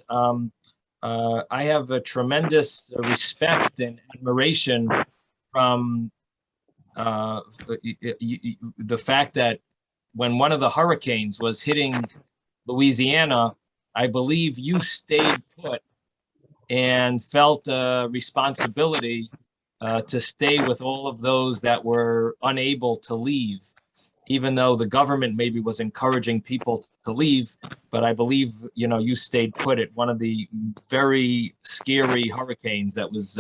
I have a tremendous respect and admiration from the fact that when one of the hurricanes was hitting Louisiana, I believe you stayed put and felt a responsibility to stay with all of those that were unable to leave, even though the government maybe was encouraging people to leave. But I believe, you stayed put at one of the very scary hurricanes that was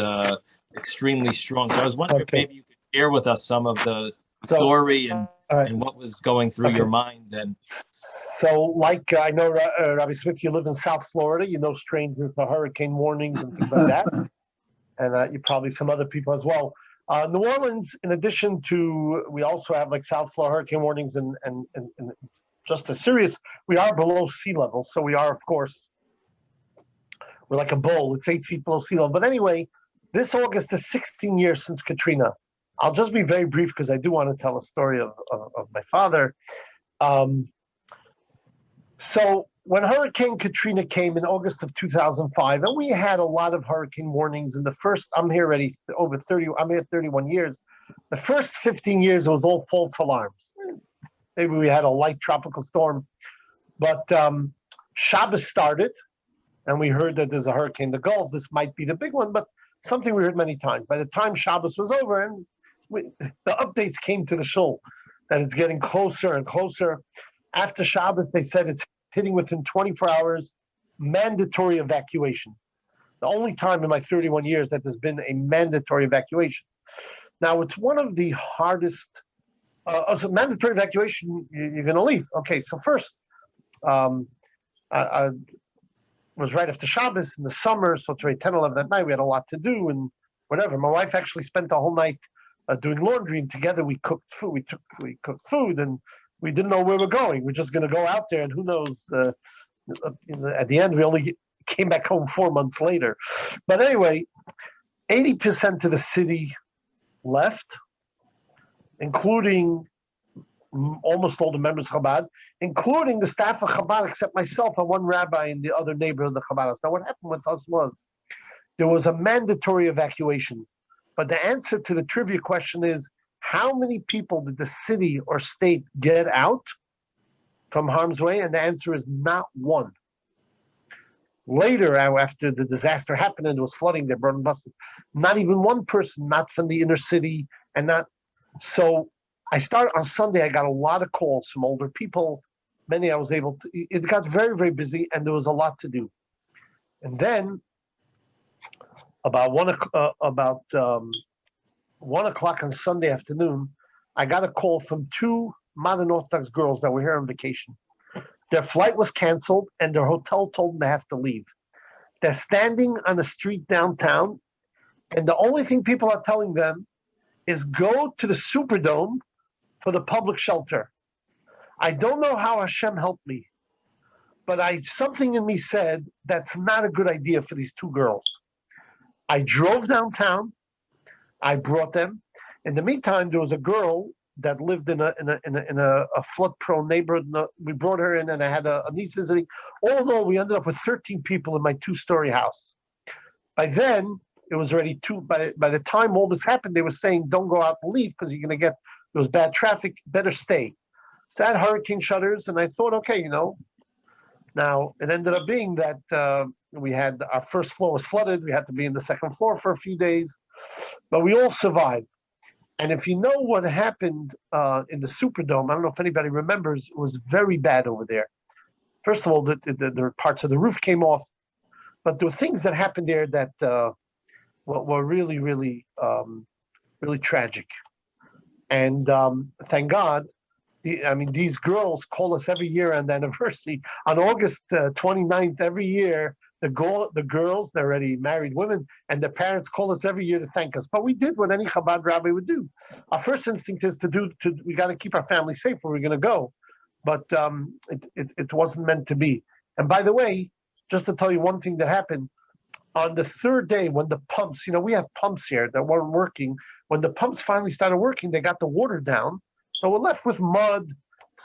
extremely strong. So I was wondering if maybe you could share with us some of the story and what was going through your mind then. So, like I know, Rabbi Smith, you live in South Florida. You know strangers to hurricane warnings and things like that. And you probably some other people as well. New Orleans, in addition to, we also have like South Florida hurricane warnings and just as serious, we are below sea level. So we are, of course, we're like a bowl. It's 8 feet below sea level. But anyway, this August is 16 years since Katrina. I'll just be very brief because I do want to tell a story of my father. So when Hurricane Katrina came in August of 2005, and we had a lot of hurricane warnings in the first, I'm here 31 years. The first 15 years, it was all false alarms. Maybe we had a light tropical storm. But Shabbos started, and we heard that there's a hurricane in the Gulf. This might be the big one, but something we heard many times. By the time Shabbos was over, and the updates came to the shul that it's getting closer and closer. After Shabbos, they said it's hitting within 24 hours, mandatory evacuation. The only time in my 31 years that there's been a mandatory evacuation. Now, it's one of the hardest, so mandatory evacuation, you're going to leave. Okay, so first, I was right after Shabbos in the summer, so it's already 10, 11 at night. We had a lot to do and whatever. My wife actually spent the whole night doing laundry, and together we cooked food. We cooked food, and we didn't know where we're going. We're just going to go out there, and who knows? At the end, we only came back home 4 months later. But anyway, 80% of the city left, including almost all the members of Chabad, including the staff of Chabad, except myself and one rabbi and the other neighbor of the Chabad. Now, what happened with us was there was a mandatory evacuation. But the answer to the trivia question is, how many people did the city or state get out from harm's way? And the answer is not one. Later, after the disaster happened and it was flooding, they brought in buses. Not even one person, not from the inner city, and not. So I started on Sunday. I got a lot of calls from older people. Many I was able to. It got very, very busy, and there was a lot to do. And then about 1 o'clock on Sunday afternoon, I got a call from 2 modern Orthodox girls that were here on vacation. Their flight was canceled, and their hotel told them they have to leave. They're standing on the street downtown, and the only thing people are telling them is go to the Superdome for the public shelter. I don't know how Hashem helped me, but something in me said that's not a good idea for these 2 girls. I drove downtown. I brought them. In the meantime, there was a girl that lived in a flood-prone neighborhood. We brought her in, and I had a niece visiting. All in all, we ended up with 13 people in my 2-story house. By then, it was already by the time all this happened, they were saying, don't go out and leave because you're going to there was bad traffic, better stay. So I had hurricane shutters, and I thought, okay, Now, it ended up being that we had our first floor was flooded. We had to be in the second floor for a few days, but we all survived. And if you know what happened in the Superdome, I don't know if anybody remembers, it was very bad over there. First of all, the parts of the roof came off, but there were things that happened there that were really, really, really tragic. And thank God, these girls call us every year on the anniversary. On August 29th every year, the girls, they're already married women, and the parents call us every year to thank us. But we did what any Chabad rabbi would do. Our first instinct is we got to keep our family safe where we're going to go. But it wasn't meant to be. And by the way, just to tell you one thing that happened, on the 3rd day when the pumps, we have pumps here that weren't working. When the pumps finally started working, they got the water down. So we're left with mud,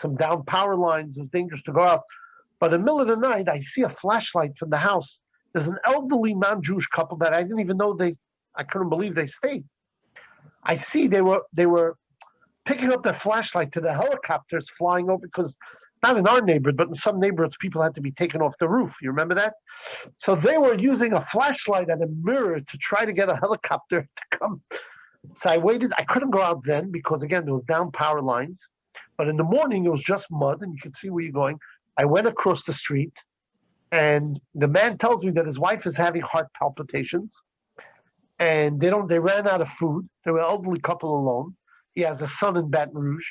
some down power lines. It was dangerous to go out. But in the middle of the night, I see a flashlight from the house. There's an elderly non-Jewish couple that I didn't even know I couldn't believe they stayed. I see they were picking up their flashlight to the helicopters flying over, because not in our neighborhood, but in some neighborhoods, people had to be taken off the roof. You remember that? So they were using a flashlight and a mirror to try to get a helicopter to come. So I waited. I couldn't go out then because, again, there was down power lines. But in the morning, it was just mud, and you could see where you're going. I went across the street, and the man tells me that his wife is having heart palpitations, and they ran out of food. They were an elderly couple alone. He has a son in Baton Rouge.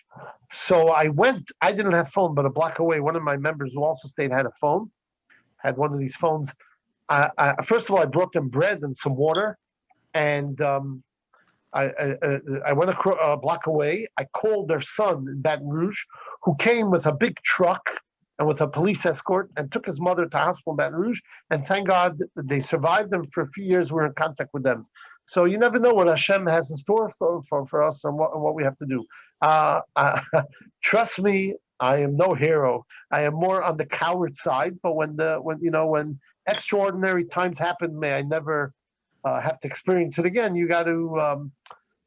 So I went. I didn't have phone, but a block away, one of my members who also stayed had a phone, had one of these phones. First of all, I brought them bread and some water, and I went a block away. I called their son in Baton Rouge, who came with a big truck and with a police escort and took his mother to hospital in Baton Rouge. And thank God they survived them for a few years. We're in contact with them. So you never know what Hashem has in store for us and what we have to do. Trust me, I am no hero. I am more on the coward side. But when extraordinary times happen, may I never have to experience it again. You got to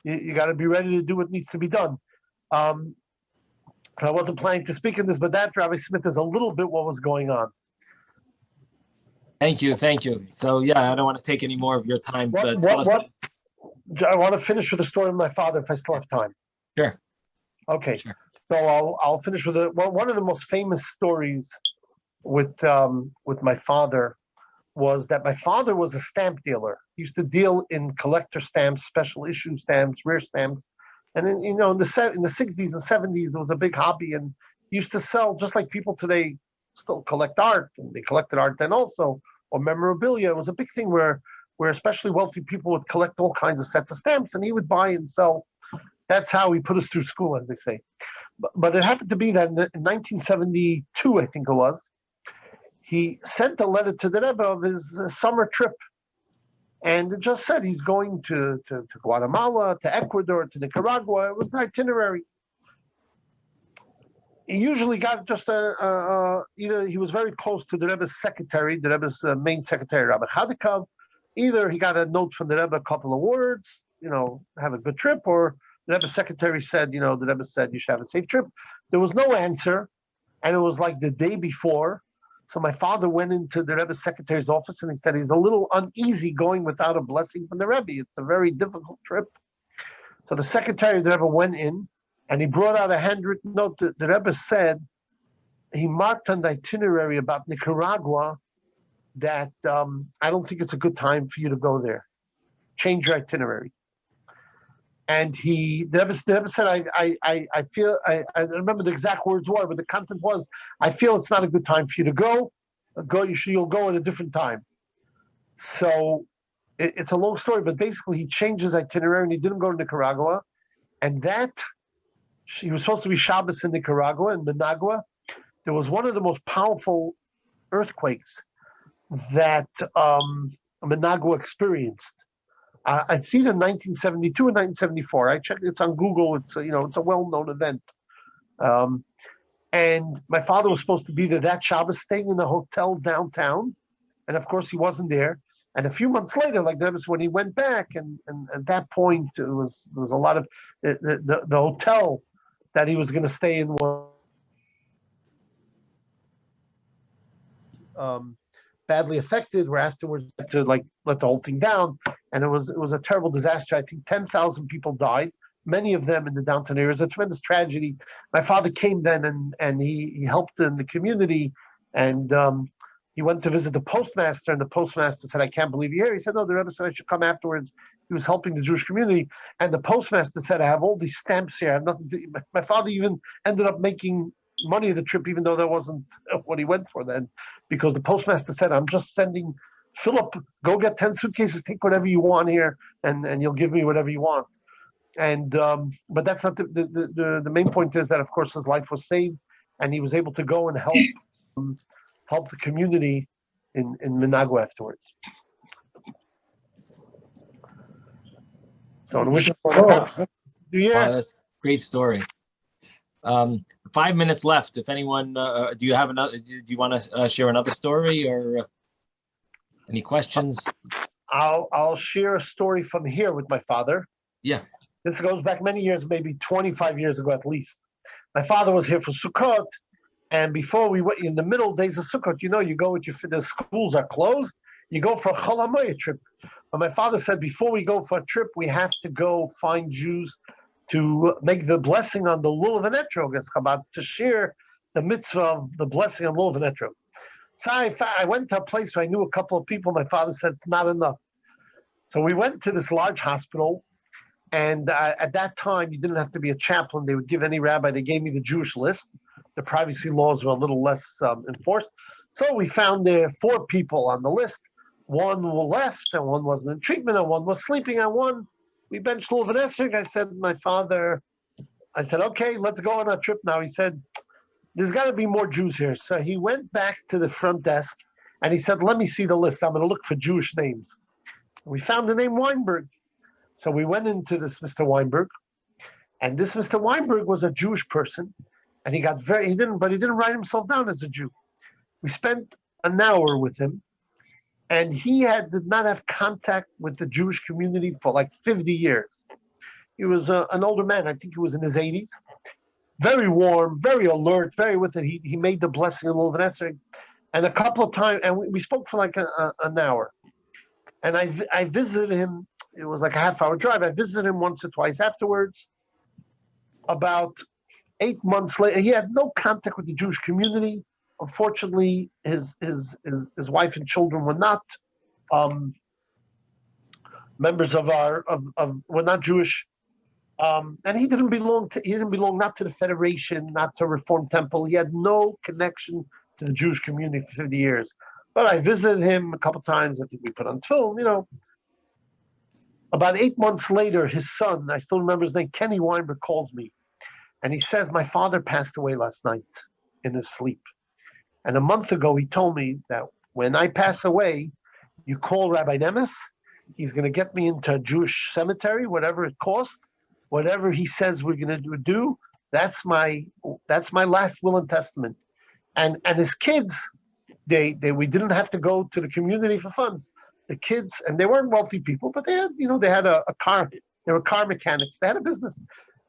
be ready to do what needs to be done. I wasn't planning to speak in this, but that, Rabbi Smith, is a little bit what was going on. Thank you. So yeah, I don't want to take any more of your time, but tell us. I want to finish with the story of my father if I still have time. Sure. Okay. Sure. So I'll finish with one of the most famous stories with my father was that my father was a stamp dealer. He used to deal in collector stamps, special issue stamps, rare stamps, and then in the 60s and 70s it was a big hobby, and he used to sell just like people today still collect art, and they collected art then also, or memorabilia. It was a big thing where especially wealthy people would collect all kinds of sets of stamps, and he would buy and sell. That's how he put us through school, as they say. But it happened to be that in 1972, I think it was, he sent a letter to the Rebbe of his summer trip. And it just said he's going to Guatemala, to Ecuador, to Nicaragua. It was an itinerary. He usually got just either he was very close to the Rebbe's secretary, the Rebbe's main secretary, Rabbi Chadikov. Either he got a note from the Rebbe, a couple of words, have a good trip, or the Rebbe's secretary said, the Rebbe said you should have a safe trip. There was no answer, and it was like the day before. So my father went into the Rebbe's secretary's office and he said he's a little uneasy going without a blessing from the Rebbe. It's a very difficult trip. So the secretary of the Rebbe went in and he brought out a handwritten note. The Rebbe said he marked on the itinerary about Nicaragua that I don't think it's a good time for you to go there. Change your itinerary. And the Rebbe said, I feel, I remember the exact words were, but the content was, I feel it's not a good time for you to go. You'll go at a different time. So it's a long story, but basically he changed his itinerary and he didn't go to Nicaragua. And he was supposed to be Shabbos in Nicaragua, in Managua. There was one of the most powerful earthquakes that Managua experienced. I'd seen in 1972 and 1974. I checked; it's on Google. It's a well-known event. And my father was supposed to be there that Shabbos, staying in a hotel downtown, and of course he wasn't there. And a few months later, like that was when he went back, and at that point there was a lot of the hotel that he was going to stay in was badly affected, where afterwards had to let the whole thing down, and it was a terrible disaster. I think 10,000 people died, many of them in the downtown area. It was a tremendous tragedy. My father came then and he helped in the community, and he went to visit the postmaster, and the postmaster said, "I can't believe you're here." He said, "No, the Rebbe said I should come afterwards." He was helping the Jewish community, and the postmaster said, "I have all these stamps here. I have nothing to..." My father even ended up making money of the trip, even though that wasn't what he went for then, because the postmaster said, "I'm just sending Philip, go get 10 suitcases, take whatever you want here, and you'll give me whatever you want." And but that's not the main point. Is that of course his life was saved, and he was able to go and help the community in Managua afterwards. So I wish Wow, that's a great story. 5 minutes left. If anyone, do you have another? Do you want to share another story or any questions? I'll share a story from here with my father. Yeah. This goes back many years, maybe 25 years ago at least. My father was here for Sukkot, and before we went in the middle days of Sukkot, you go with the schools are closed. You go for a Chol HaMoed trip. But my father said, before we go for a trip, we have to go find Jews to make the blessing on the Lulav and Etrog. It's about to share the mitzvah of the blessing on Lulav and Etrog. So I went to a place where I knew a couple of people. My father said it's not enough. So we went to this large hospital, and at that time, you didn't have to be a chaplain. They would give any rabbi. They gave me the Jewish list. The privacy laws were a little less enforced. So we found there 4 people on the list. One left, and one wasn't in treatment, and one was sleeping, and one we benched Lulav and Esrog. I said, okay, let's go on our trip now. He said, there's got to be more Jews here. So he went back to the front desk, and he said, let me see the list. I'm going to look for Jewish names. We found the name Weinberg. So we went into this Mr. Weinberg, and this Mr. Weinberg was a Jewish person, and he didn't write himself down as a Jew. We spent an hour with him, and he did not have contact with the Jewish community for like 50 years. He was an older man. I think he was in his 80s. very warm, very alert, very with it. He made the blessing of Lulav and Esther, and a couple of times, and we spoke for like an hour. And I visited him. It was like a half-hour drive. I visited him once or twice afterwards. About 8 months later, he had no contact with the Jewish community. Unfortunately, his wife and children were not members of were not Jewish, and he didn't belong not to the Federation, not to Reform Temple. He had no connection to the Jewish community for 50 years. But I visited him a couple times. I think we put on film. About 8 months later, his son, I still remember his name, Kenny Weinberg, calls me. And he says, my father passed away last night in his sleep. And a month ago, he told me that when I pass away, you call Rabbi Nemes. He's going to get me into a Jewish cemetery, whatever it costs, whatever he says we're going to do. That's my last will and testament. And his kids, we didn't have to go to the community for funds. The kids, and they weren't wealthy people, but they had a car. They were car mechanics. They had a business.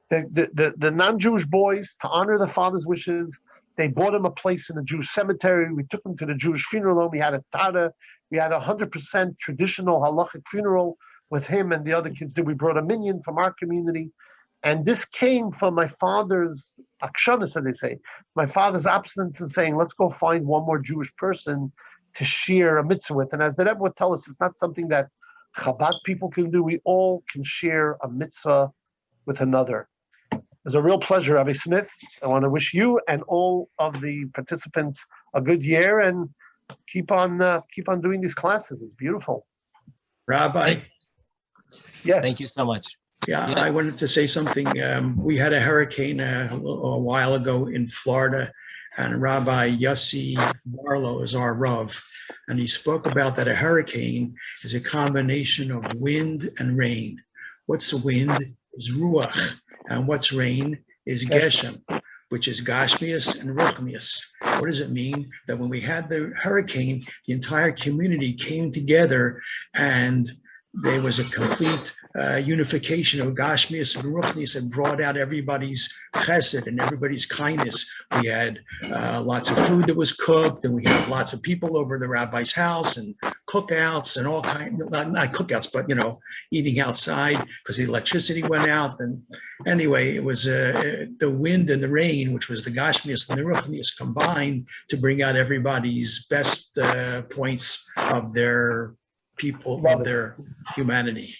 The non-Jewish boys, to honor the father's wishes, they bought him a place in the Jewish cemetery. We took him to the Jewish funeral home. We had a tada. We had 100% traditional halachic funeral with him and the other kids. We brought a minion from our community. And this came from my father's akshanas, as they say, my father's abstinence in saying, let's go find one more Jewish person to share a mitzvah with. And as the Rebbe would tell us, it's not something that Chabad people can do. We all can share a mitzvah with another. It was a real pleasure, Rabbi Smith. I want to wish you and all of the participants a good year, and keep on doing these classes. It's beautiful. Rabbi, Yeah. Thank you so much. yeah, Yeah. I wanted to say something. We had a hurricane a while ago in Florida, and Rabbi Yossi Barlow is our Rav, and he spoke about that a hurricane is a combination of wind and rain. What's wind is ruach, and what's rain is geshem, which is gashmias and ruchnias. What does it mean? That when we had the hurricane, the entire community came together, and there was a complete unification of gashmias and ruchnias, and brought out everybody's chesed and everybody's kindness. We had lots of food that was cooked, and we had lots of people over the rabbi's house, and cookouts and all kinds, not cookouts, but eating outside because the electricity went out. And anyway, it was the wind and the rain, which was the gashmias and the ruchnias, combined to bring out everybody's best points of their people, Love of their humanity.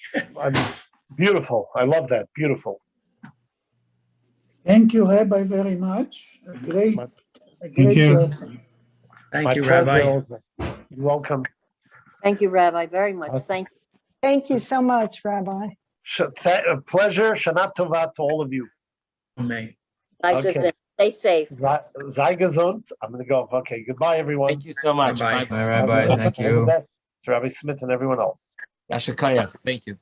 Beautiful. I love that. Beautiful. Thank you, Rabbi, very much. A great you. lesson. Thank My you, pleasure, Rabbi. Elizabeth. You're welcome. Thank you, Rabbi, very much. Thank you. Thank you so much, Rabbi. A pleasure. Shana Tova to all of you. Amen. Okay. Stay safe. Sei gesund. I'm going to go. Okay. Goodbye, everyone. Thank you so much. Bye-bye. Bye. Bye, Rabbi. Thank All the you. best to Rabbi Smith and everyone else. Yashakaya. Thank you.